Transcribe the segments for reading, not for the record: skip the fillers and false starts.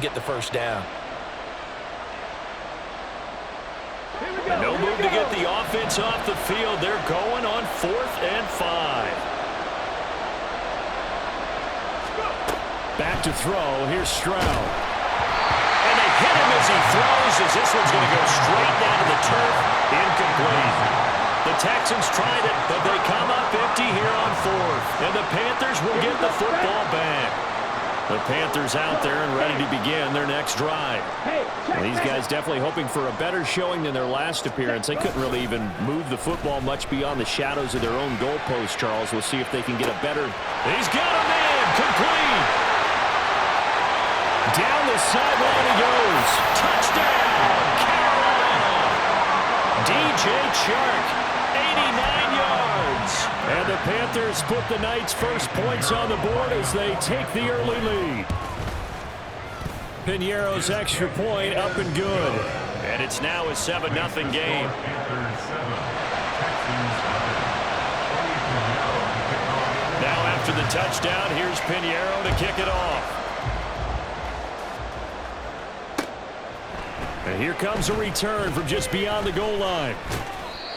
get the first down. No move to get the offense off the field. They're going on 4th and 5. Back to throw. Here's Stroud. And they hit him as he throws, as this one's going to go straight down to the turf. Incomplete. The Texans tried it, but they come up empty here on 4th. And the Panthers will get the football back. The Panthers out there and ready to begin their next drive. Well, these guys definitely hoping for a better showing than their last appearance. They couldn't really even move the football much beyond the shadows of their own goalpost, Charles. We'll see if they can get a better... He's got a man! Complete! Down the sideline he goes. Touchdown! Carolina! DJ Chark, 89 yards. And the Panthers put the Knights' first points on the board as they take the early lead. Piñeiro's extra point up and good. And it's now a 7-0 game. Now after the touchdown, here's Piñeiro to kick it off. And here comes a return from just beyond the goal line.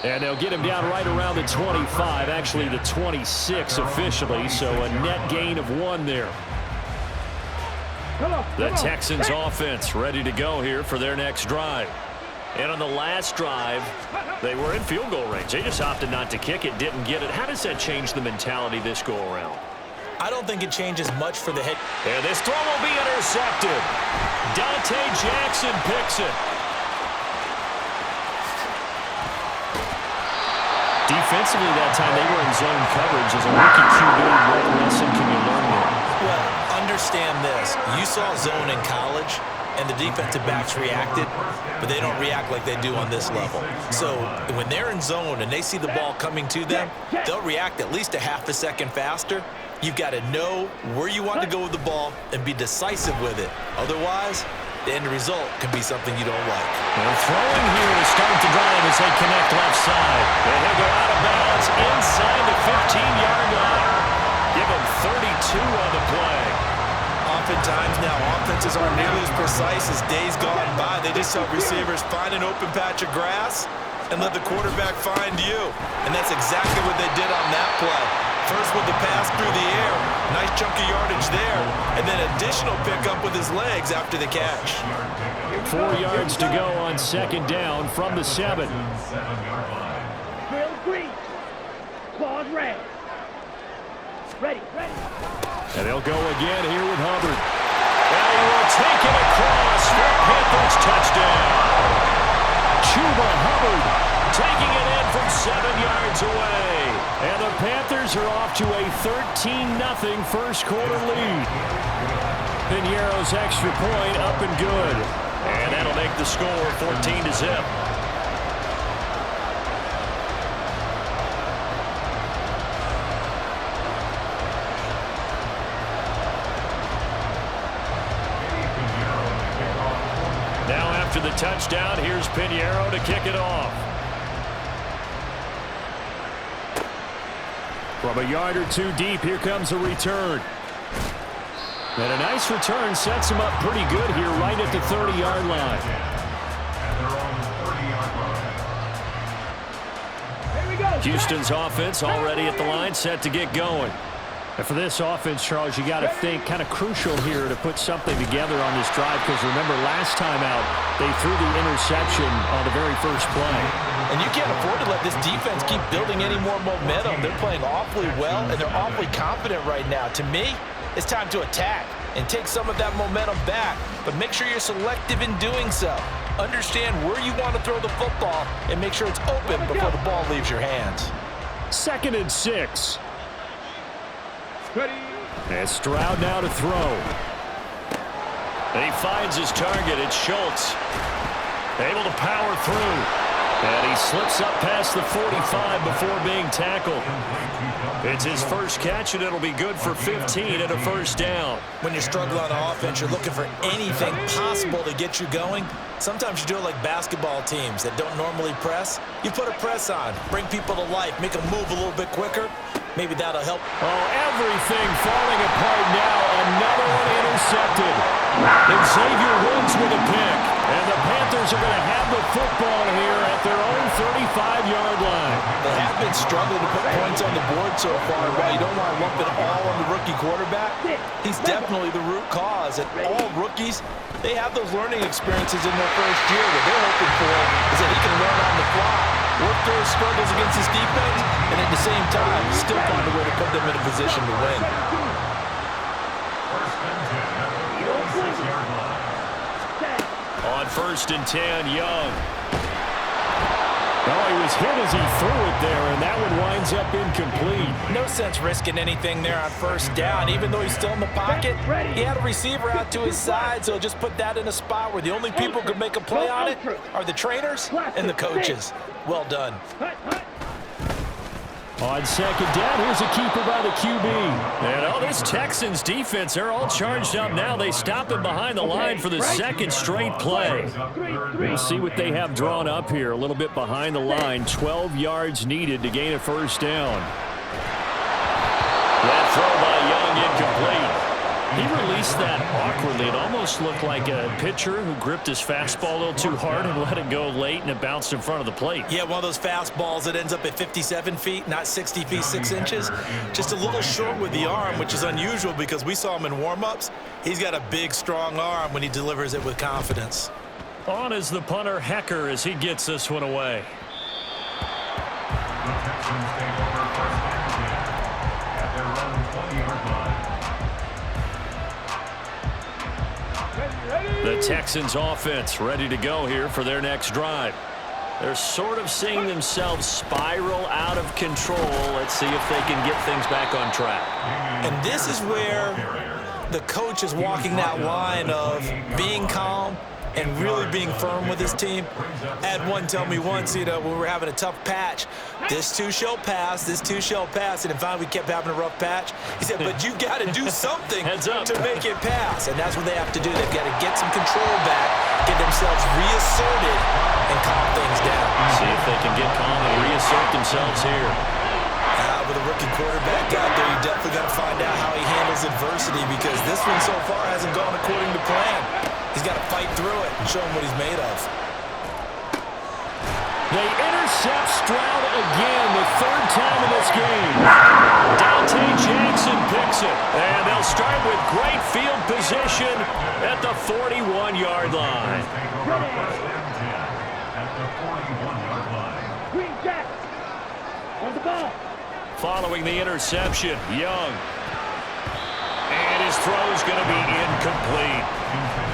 And they'll get him down right around the 25, actually the 26 officially, so a net gain of 1 there. The Texans offense ready to go here for their next drive. And on the last drive, they were in field goal range. They just opted not to kick it, didn't get it. How does that change the mentality this go around? I don't think it changes much for the head. And this throw will be intercepted. Dante Jackson picks it. Defensively that time, they were in zone coverage. As a rookie QB, what lesson can you learn there? Well, understand this. You saw zone in college, and the defensive backs reacted, but they don't react like they do on this level. So when they're in zone and they see the ball coming to them, they'll react at least a half a second faster. You've got to know where you want to go with the ball and be decisive with it. Otherwise, the end result can be something you don't like. They're throwing here to start the drive as they connect left side. And he'll go out of bounds inside the 15-yard line. Give him 32 on the play. Oftentimes now, offenses aren't nearly as precise as days gone by. They just help receivers find an open patch of grass and let the quarterback find you. And that's exactly what they did on that play. First with the pass through the air, nice chunk of yardage there, and then additional pickup with his legs after the catch. 4 yards to go on 2nd down from the 7. Drill green. Claws red. Ready. And they'll go again here with Hubbard. And he will take it across for Panthers touchdown. Chuba Hubbard taking it in from 7 yards away. And the Panthers are off to a 13-0 first quarter lead. Piñeiro's extra point up and good. And that'll make the score 14-0. Now after the touchdown, here's Piñeiro to kick it off. From a yard or two deep, here comes a return. And a nice return sets him up pretty good here right at the 30-yard line. Houston's offense already at the line, set to get going. And for this offense, Charles, you got to think kind of crucial here to put something together on this drive, because remember last time out, they threw the interception on the very first play. And you can't afford to let this defense keep building any more momentum. They're playing awfully well, and they're awfully confident right now. To me, it's time to attack and take some of that momentum back, but make sure you're selective in doing so. Understand where you want to throw the football and make sure it's open before the ball leaves your hands. 2nd and 6. Ready. And Stroud now to throw. And he finds his target. It's Schultz. Able to power through. And he slips up past the 45 before being tackled. It's his first catch, and it'll be good for 15 and a first down. When you're struggling on offense, you're looking for anything possible to get you going. Sometimes you do it like basketball teams that don't normally press. You put a press on, bring people to life, make them move a little bit quicker. Maybe that'll help. Oh, everything falling apart now. Another one intercepted. And Xavier Woods with a pick. And the Panthers are going to have the football here at their own 35-yard line. They have been struggling to put points on the board so far. While you don't want to lump it all on the rookie quarterback, he's definitely the root cause. And all rookies, they have those learning experiences in their first year. What they're hoping for is that he can learn on the fly, work through his struggles against his defense, and at the same time, still find a way to put them in a position to win. On 1st and 10, Young. Oh, he was hit as he threw it there, and that one winds up incomplete. No sense risking anything there on 1st down. Even though he's still in the pocket, he had a receiver out to his side, so just put that in a spot where the only people who can make a play on it are the trainers and the coaches. Well done. On 2nd down, here's a keeper by the QB. And this Texans defense, they're all charged up now. They stop him behind the line for the 2nd straight play. We'll see what they have drawn up here. A little bit behind the line. 12 yards needed to gain a 1st down. That throw by Young incomplete. He released that awkwardly. It almost looked like a pitcher who gripped his fastball a little too hard and let it go late, and it bounced in front of the plate. Yeah, one of those fastballs that ends up at 57 feet, not 60 feet, 6 inches. Just a little short with the arm, which is unusual because we saw him in warm-ups. He's got a big, strong arm when he delivers it with confidence. On is the punter, Hecker, as he gets this one away. The Texans offense ready to go here for their next drive. They're sort of seeing themselves spiral out of control. Let's see if they can get things back on track. And this is where the coach is walking that line of being calm and really being firm with his team. I had one tell me once, when we were having a tough patch, this too shall pass, this too shall pass, and finally we kept having a rough patch. He said, but you got to do something to make it pass, and that's what they have to do. They've got to get some control back, get themselves reasserted, and calm things down. See if they can get calm and reassert themselves here. With a rookie quarterback out there, you definitely got to find out how he handles adversity because this one so far hasn't gone according to plan. He's got to fight through it and show him what he's made of. They intercept Stroud again, the 3rd time in this game. Dante Jackson picks it, and they'll start with great field position at the 41-yard line. Green Jack on the ball. Following the interception, Young. And his throw's going to be incomplete.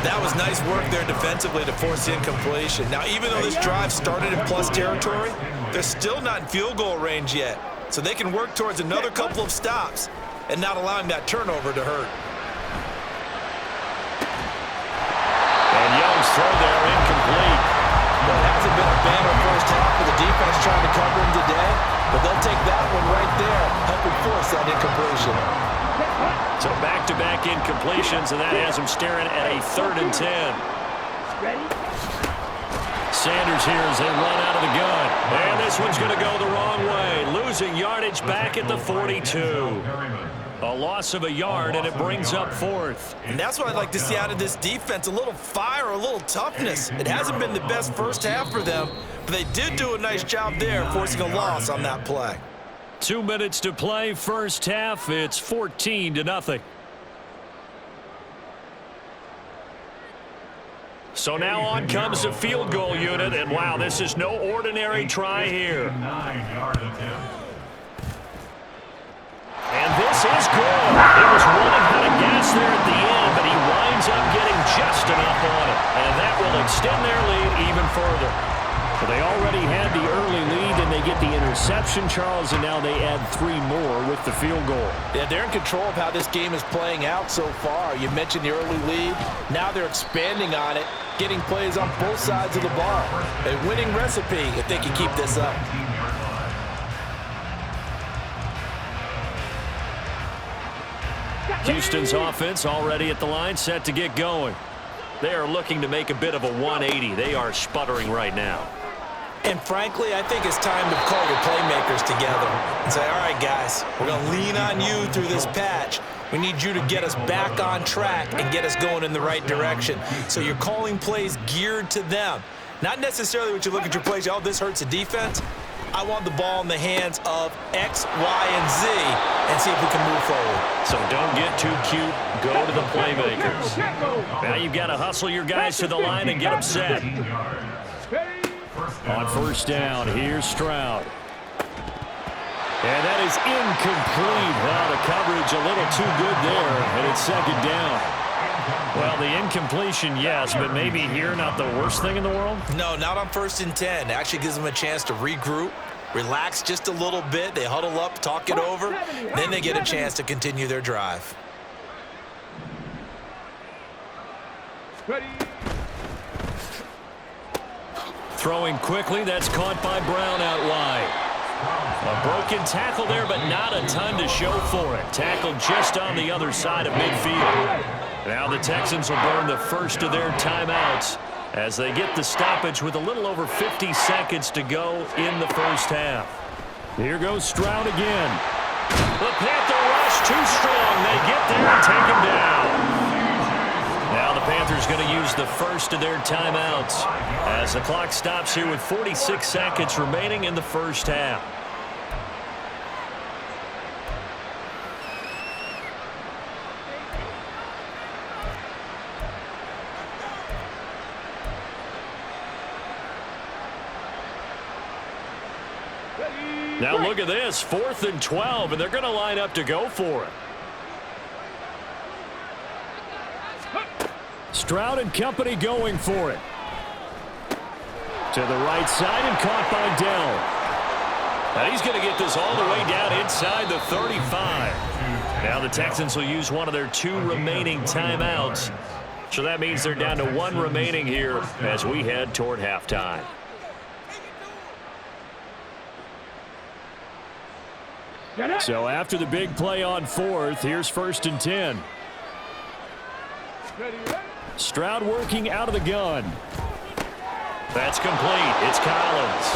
That was nice work there defensively to force the incompletion. Now, even though this drive started in plus territory, they're still not in field goal range yet. So they can work towards another couple of stops and not allowing that turnover to hurt. And Young's throw there incomplete. Well, it hasn't been a banner first half for the defense trying to cover him today, but they'll take that one right there, helping force that incompletion. So back-to-back incompletions, and that has him staring at a 3rd and 10. Ready? Sanders here as they run out of the gun. And this one's going to go the wrong way, losing yardage back at the 42. A loss of a yard, and it brings up 4th. And that's what I'd like to see out of this defense, a little fire, a little toughness. It hasn't been the best first half for them, but they did do a nice job there, forcing a loss on that play. 2 minutes to play, first half. It's 14-0. So now on comes the field goal unit, and wow, this is no ordinary try here. And this is good. It was running out of gas there at the end, but he winds up getting just enough on it, and that will extend their lead even further. Well, they already had the early lead, and they get the interception, Charles, and now they add 3 more with the field goal. Yeah, they're in control of how this game is playing out so far. You mentioned the early lead. Now they're expanding on it, getting plays on both sides of the ball. A winning recipe if they can keep this up. Houston's offense already at the line, set to get going. They are looking to make a bit of a 180. They are sputtering right now. And frankly, I think it's time to call your playmakers together and say, all right, guys, we're going to lean on you through this patch. We need you to get us back on track and get us going in the right direction. So you're calling plays geared to them. Not necessarily when you look at your plays, oh, this hurts the defense. I want the ball in the hands of X, Y, and Z and see if we can move forward. So don't get too cute. Go to the playmakers. Now you've got to hustle your guys to the line and get them set. On first down, here's Stroud. And that is incomplete. Well, the coverage a little too good there, and it's second down. Well, the incompletion, yes, but maybe here not the worst thing in the world? No, not on 1st and 10. It actually gives them a chance to regroup, relax just a little bit. They huddle up, talk it over. Then they get a chance to continue their drive. Ready. Throwing quickly, that's caught by Brown out wide. A broken tackle there, but not a ton to show for it. Tackled just on the other side of midfield. Now the Texans will burn the first of their timeouts as they get the stoppage with a little over 50 seconds to go in the first half. Here goes Stroud again. The Panther rush too strong. They get there and take him down. Now the Panthers going to use the first of their timeouts as the clock stops here with 46 seconds remaining in the first half. Now look at this, 4th and 12, and they're going to line up to go for it. Stroud and company going for it. To the right side and caught by Dell. And he's going to get this all the way down inside the 35. Now the Texans will use one of their 2 remaining timeouts. So that means they're down to 1 remaining here as we head toward halftime. So after the big play on 4th, here's 1st and 10. Stroud working out of the gun. That's complete. It's Collins.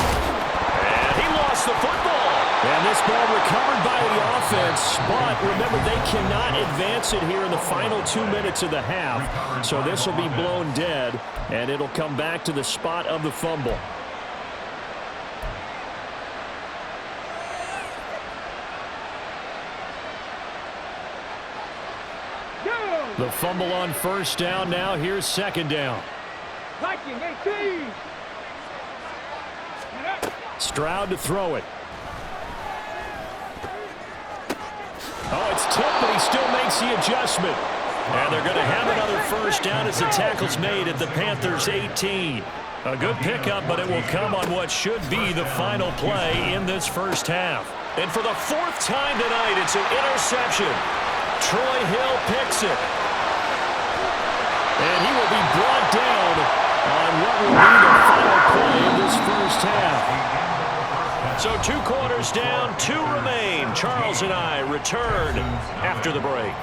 And he lost the football. And this ball recovered by the offense. But remember, they cannot advance it here in the final 2 minutes of the half. So this will be blown dead, and it'll come back to the spot of the fumble. The fumble on first down. Now here's second down. Stroud to throw it. Oh, it's tipped, but he still makes the adjustment. And they're going to have another first down as the tackle's made at the Panthers' 18. A good pickup, but it will come on what should be the final play in this first half. And for the 4th time tonight, it's an interception. Troy Hill picks it. And he will be brought down on what will be the final play of this first half. So 2 quarters down, 2 remain. Charles and I return after the break.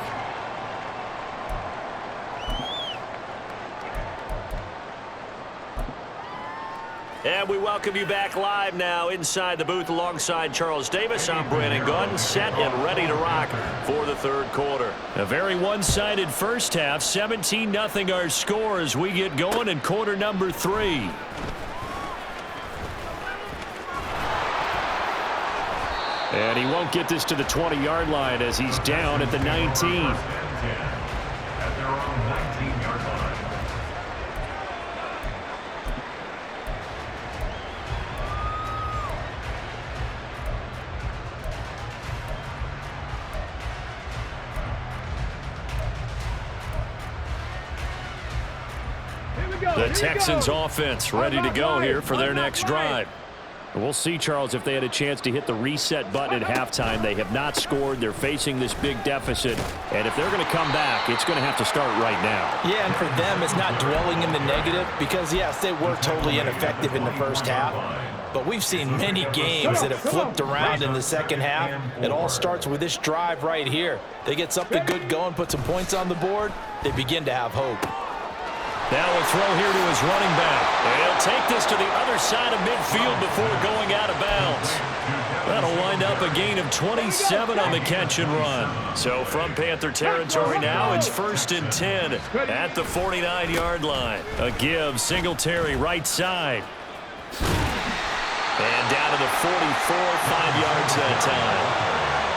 And we welcome you back live now inside the booth alongside Charles Davis. I'm Brandon Gaudin, set and ready to rock for the 3rd quarter. A very one-sided first half, 17-0 our score as we get going in quarter number 3. And he won't get this to the 20-yard line as he's down at the 19. The Texans offense ready to go here for their next drive. We'll see, Charles, if they had a chance to hit the reset button at halftime. They have not scored. They're facing this big deficit. And if they're going to come back, it's going to have to start right now. Yeah, and for them, it's not dwelling in the negative because, yes, they were totally ineffective in the first half. But we've seen many games that have flipped around in the second half. It all starts with this drive right here. They get something good going, put some points on the board, they begin to have hope. Now we'll throw here to his running back. And he'll take this to the other side of midfield before going out of bounds. That'll wind up a gain of 27 on the catch and run. So from Panther territory now, it's 1st and 10 at the 49-yard line. A give, Singletary right side. And down to the 44, 5 yards that time.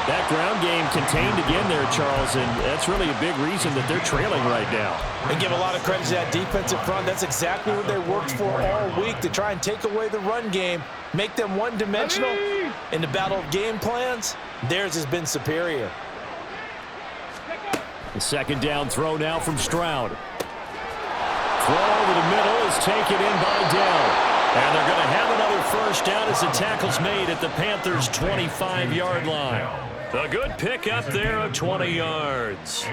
That ground game contained again there, Charles, and that's really a big reason that they're trailing right now. And give a lot of credit to that defensive front. That's exactly what they worked for all week, to try and take away the run game, make them one-dimensional. In the battle of game plans, theirs has been superior. The second down throw now from Stroud. Throw over the middle is taken in by Dell. And they're going to have another first down as the tackle's made at the Panthers' 25-yard line. A good pickup there of 20 yards.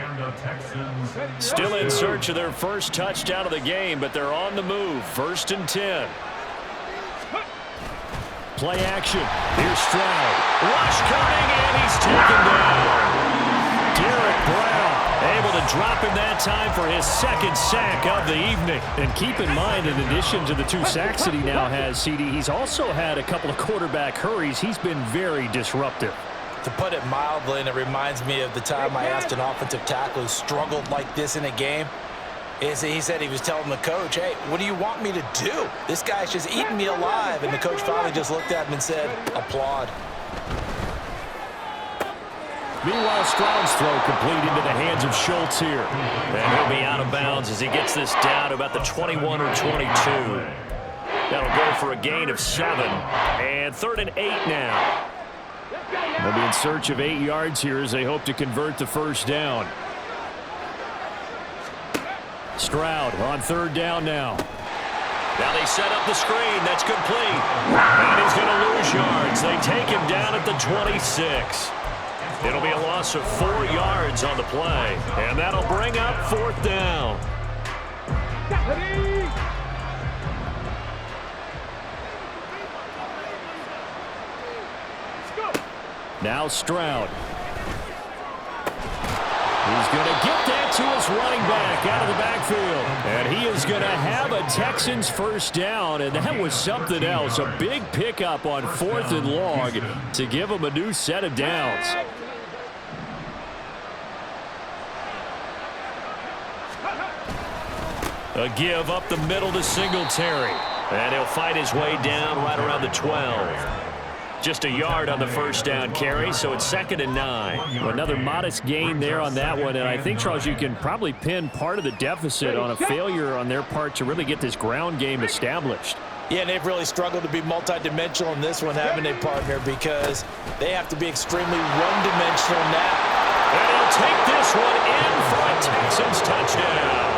Still in search of their first touchdown of the game, but they're on the move. 1st and 10. Play action. Here's Stroud. Rush coming, and he's taken down. Derek Brown able to drop him that time for his second sack of the evening. And keep in mind, in addition to the 2 sacks that he now has, CD, he's also had a couple of quarterback hurries. He's been very disruptive. To put it mildly, and it reminds me of the time I asked an offensive tackle who struggled like this in a game, is he said he was telling the coach, hey, what do you want me to do? This guy's just eating me alive. And the coach finally just looked at him and said, applaud. Meanwhile, Stroud's throw complete into the hands of Schultz here. And he'll be out of bounds as he gets this down to about the 21 or 22. That'll go for a gain of 7. And 3rd and 8 now. They'll be in search of 8 yards here as they hope to convert the first down. Stroud on 3rd down now. Now they set up the screen. That's complete. And he's going to lose yards. They take him down at the 26. It'll be a loss of 4 yards on the play. And that'll bring up 4th down. Now Stroud. He's going to get that to his running back out of the backfield. And he is going to have a Texans first down, and that was something else. A big pickup on 4th and long to give him a new set of downs. A give up the middle to Singletary. And he'll fight his way down right around the 12. Just a yard on the first down carry, so it's 2nd and 9. Well, another modest gain there on that one, and I think, Charles, you can probably pin part of the deficit on a failure on their part to really get this ground game established. Yeah, and they've really struggled to be multidimensional in this one, haven't they, partner? Because they have to be extremely one-dimensional now. And he'll take this one in for a Texans touchdown.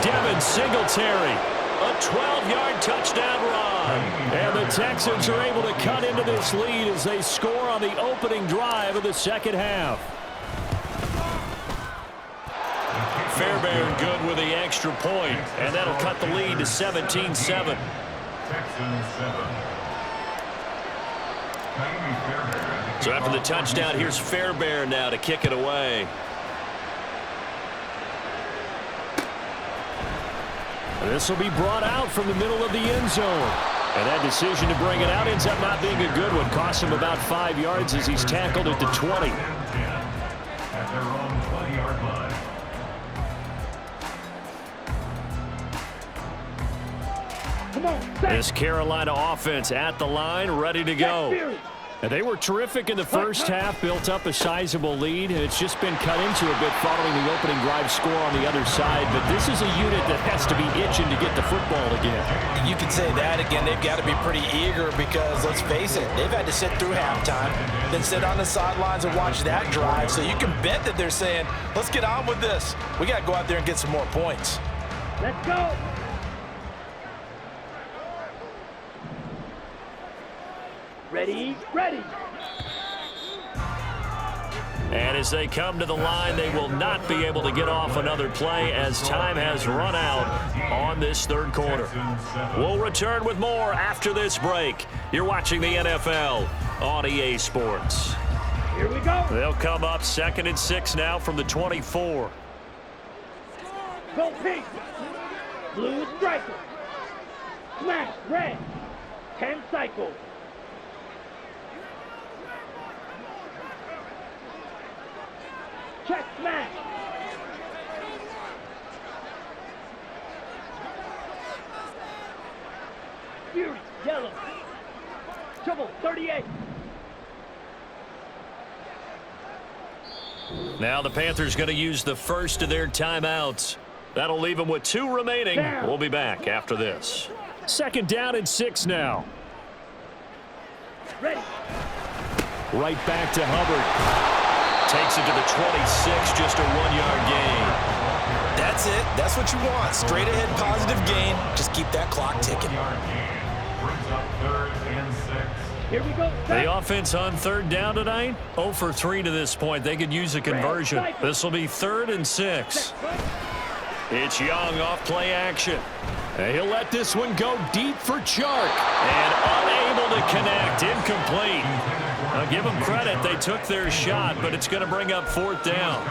Devin Singletary, a 12-yard touchdown run. And the Texans are able to cut into this lead as they score on the opening drive of the second half. Fairbairn good with the extra point, and that'll cut the lead to 17-7. So after the touchdown, here's Fairbairn now to kick it away. This will be brought out from the middle of the end zone. And that decision to bring it out ends up not being a good one. Costs him about 5 yards as he's tackled at the 20. This Carolina offense at the line, ready to go. And they were terrific in the first half, built up a sizable lead, and it's just been cut into a bit following the opening drive score on the other side. But this is a unit that has to be itching to get the football again. You can say that again. They've got to be pretty eager because, let's face it, they've had to sit through halftime, then sit on the sidelines and watch that drive. So you can bet that they're saying, let's get on with this. We got to go out there and get some more points. Let's go. Ready, ready. And as they come to the line, they will not be able to get off another play as time has run out on this third quarter. We'll return with more after this break. You're watching the NFL on EA Sports. Here we go. They'll come up 2nd and 6 now from the 24. Go Pete. Blue striker. Smash, red. 10 cycles. Check, smash. Fury, yellow. Trouble, 38. Now the Panthers going to use the first of their timeouts. That'll leave them with 2 remaining. We'll be back after this. 2nd down and 6 now. Ready. Right back to Hubbard. Takes it to the 26, just a 1-yard gain. That's it. That's what you want. Straight ahead positive gain. Just keep that clock ticking. Here we go. The offense on 3rd down tonight, 0 for 3 to this point. They could use a conversion. This will be 3rd and 6. It's Young off play action. And he'll let this one go deep for Chark. And unable to connect. Incomplete. Now give them credit. They took their shot, but it's going to bring up 4th down.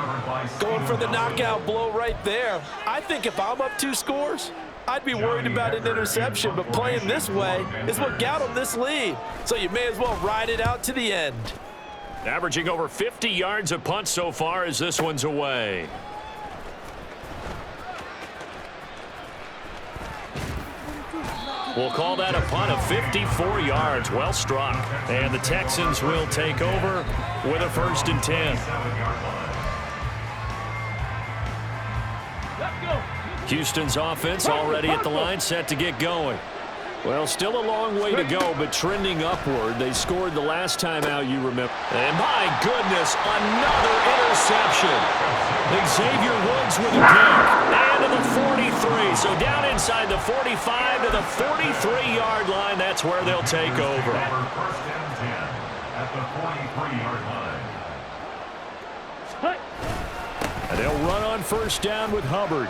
Going for the knockout blow right there. I think if I'm up 2 scores, I'd be worried about an interception, but playing this way is what got them this lead. So you may as well ride it out to the end. Averaging over 50 yards a punt so far as this one's away. We'll call that a punt of 54 yards. Well struck. And the Texans will take over with a 1st and 10. Houston's offense already at the line, set to get going. Well, still a long way to go, but trending upward. They scored the last time out, you remember. And my goodness, another interception. Xavier Woods with a pick. And to the 43. So down inside the 45 to the 43-yard line. That's where they'll take over. And they'll run on 1st down with Hubbard.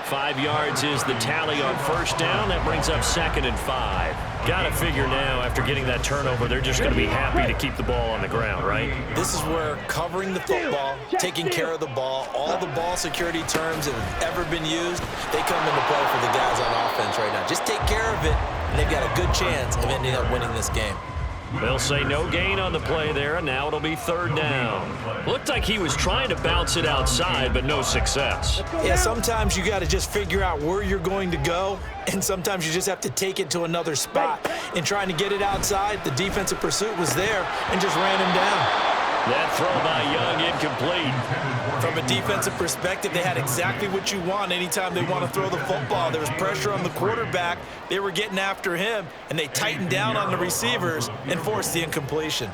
5 yards is the tally on 1st down. That brings up 2nd and 5. Got to figure now, after getting that turnover, they're just going to be happy to keep the ball on the ground, right? This is where covering the football, taking care of the ball, all the ball security terms that have ever been used, they come into play for the guys on offense right now. Just take care of it, and they've got a good chance of ending up winning this game. They'll say no gain on the play there, and now it'll be 3rd down. Looked like he was trying to bounce it outside, but no success. Yeah, sometimes you got to just figure out where you're going to go, and sometimes you just have to take it to another spot. In trying to get it outside, the defensive pursuit was there and just ran him down. That throw by Young incomplete. From a defensive perspective, they had exactly what you want anytime they want to throw the football. There was pressure on the quarterback. They were getting after him, and they tightened down on the receivers and forced the incompletion.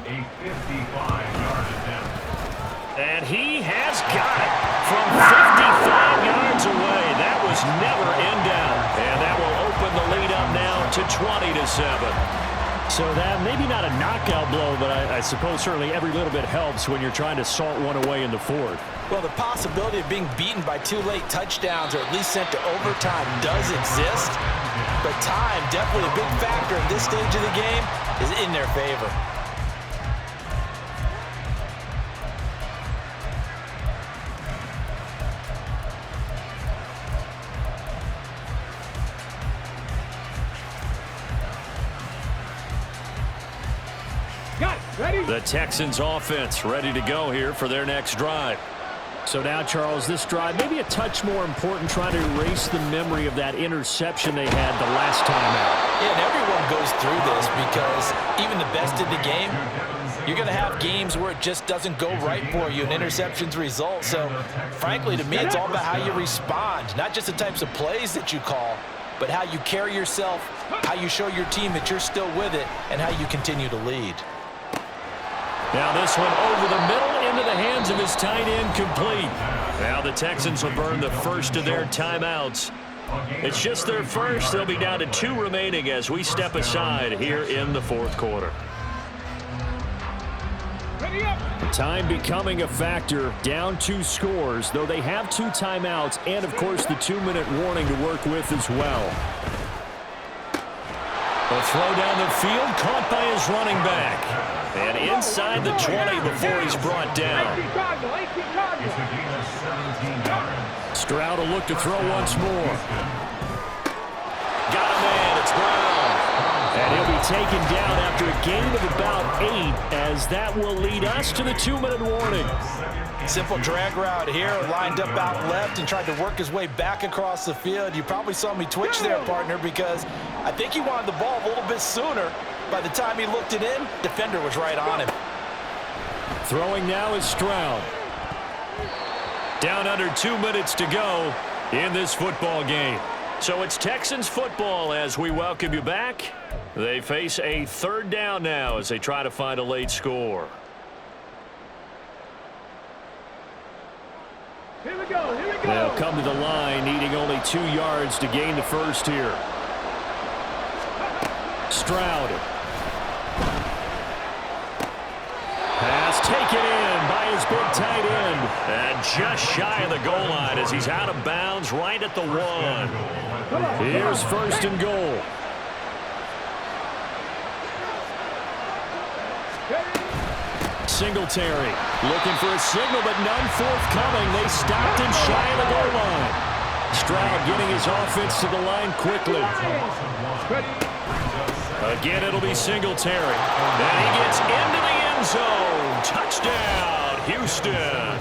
And he has got it from 55 yards away. That was never in doubt. And that will open the lead up now to 20-7. So that maybe not a knockout blow, but I suppose certainly every little bit helps when you're trying to salt one away in the 4th. Well, the possibility of being beaten by 2 late touchdowns or at least sent to overtime does exist, but time, definitely a big factor in this stage of the game, is in their favor. The Texans offense ready to go here for their next drive. So now, Charles, this drive maybe a touch more important, trying to erase the memory of that interception they had the last time out. Yeah, and everyone goes through this because even the best in the game, you're going to have games where it just doesn't go right for you and interceptions result. So, frankly, to me, it's all about how you respond, not just the types of plays that you call, but how you carry yourself, how you show your team that you're still with it, and how you continue to lead. Now this one over the middle into the hands of his tight end, complete. Now the Texans will burn the first of their timeouts. It's just their first. They'll be down to 2 remaining as we step aside here in the 4th quarter. Time becoming a factor, down 2 scores, though they have 2 timeouts and, of course, the 2-minute warning to work with as well. A throw down the field, caught by his running back. And inside the 20 before he's brought down. Stroud will look to throw once more. Got a man. It's Brown. And he'll be taken down after a gain of about 8, as that will lead us to the 2-minute warning. Simple drag route here, lined up out left and tried to work his way back across the field. You probably saw me twitch there, partner, because I think he wanted the ball a little bit sooner. By the time he looked it in, defender was right on him. Throwing now is Stroud. Down under 2 minutes to go in this football game. So it's Texans football as we welcome you back. They face a third down now as they try to find a late score. Here we go, here we go. They'll come to the line, needing only 2 yards to gain the first here. Stroud. Pass taken in by his big tight end. And just shy of the goal line as he's out of bounds right at the 1. Here's first and goal. Singletary looking for a signal, but none forthcoming. They stopped him shy of the goal line. Stroud getting his offense to the line quickly. Again, it'll be Singletary. And he gets into the end zone. Touchdown, Houston.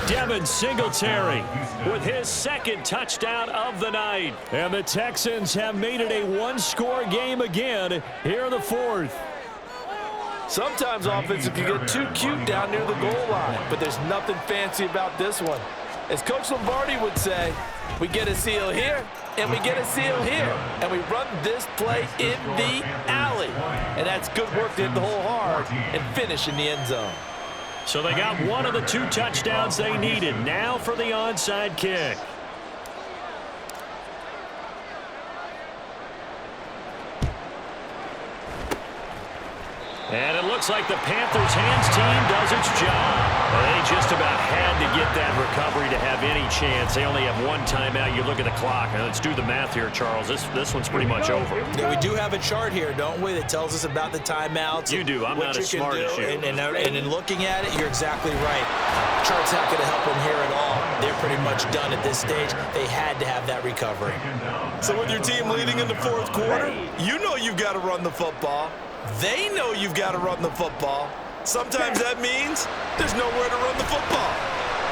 Devin Singletary with his second touchdown of the night. And the Texans have made it a one-score game again here in the fourth. Sometimes offensive can get too cute down near the goal line, but there's nothing fancy about this one. As Coach Lombardi would say, we get a seal here, and we get a seal here, and we run this play in the alley. And that's good work to hit the hole hard and finish in the end zone. So they got one of the 2 touchdowns they needed. Now for the onside kick. And it looks like the Panthers' hands team does its job. They just about had to get that recovery to have any chance. They only have 1 timeout. You look at the clock. And let's do the math here, Charles. This one's pretty much over. Yeah, we do have a chart here, don't we, that tells us about the timeouts. You do. I'm not as smart as you. And in looking at it, you're exactly right. Chart's not going to help them here at all. They're pretty much done at this stage. They had to have that recovery. So with your team leading in the fourth quarter, you know you've got to run the football. They know you've got to run the football. Sometimes that means there's nowhere to run the football.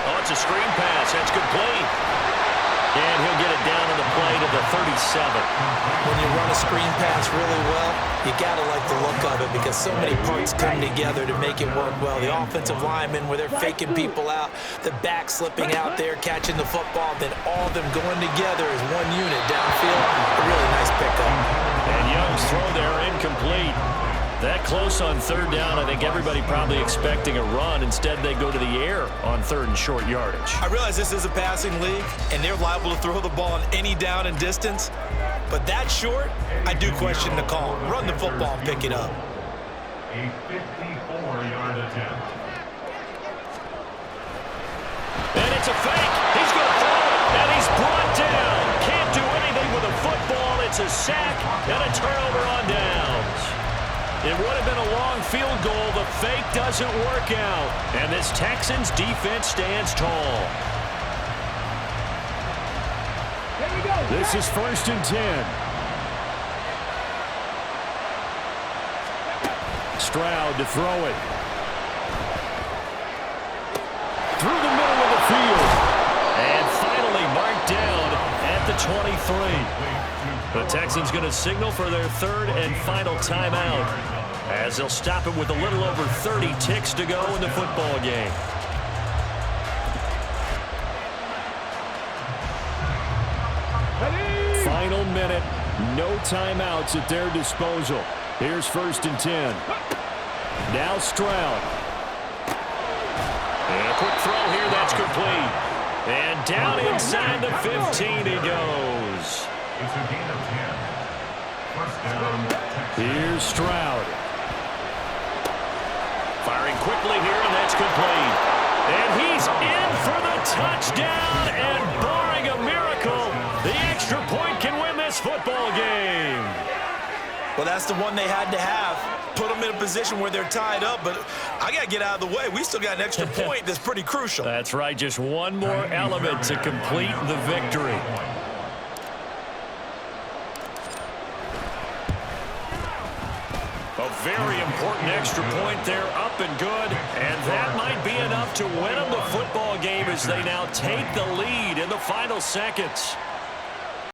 Oh, it's a screen pass. That's complete. And he'll get it down to the play to the 37. When you run a screen pass really well, you got to like the look of it because so many parts come together to make it work well. The offensive linemen, where they're faking people out, the back slipping out there, catching the football, then all of them going together as one unit downfield. A really nice pickup. And Young's throw there incomplete. That close on third down, I think everybody probably expecting a run. Instead, they go to the air on third and short yardage. I realize this is a passing league, and they're liable to throw the ball on any down and distance. But that short, I do question the call. Run the football and pick it up. A 54-yard attempt. And it's a fake. He's going to throw it, and he's brought down. Can't do anything with a football. It's a sack and a turnover on downs. It would have been a long field goal. The fake doesn't work out. And this Texans defense stands tall. Here we go. This is first and 10. Stroud to throw it. Through the middle of the field. And finally marked down at the 23. The Texans going to signal for their third and final timeout as they'll stop it with a little over 30 ticks to go in the football game. Final minute, no timeouts at their disposal. Here's first and 10. Now Stroud. And a quick throw here, that's complete. And down inside the 15 he goes. It's a gain of 10. First down, Texans. Here's Stroud. Firing quickly here, and that's complete. And he's in for the touchdown, and barring a miracle, the extra point can win this football game. Well, that's the one they had to have. put them in a position where they're tied up, but I got to get out of the way. We still got an extra point that's pretty crucial. That's right, just one more element to complete the victory. A very important extra point there, up and good. And that might be enough to win them the football game as they now take the lead in the final seconds.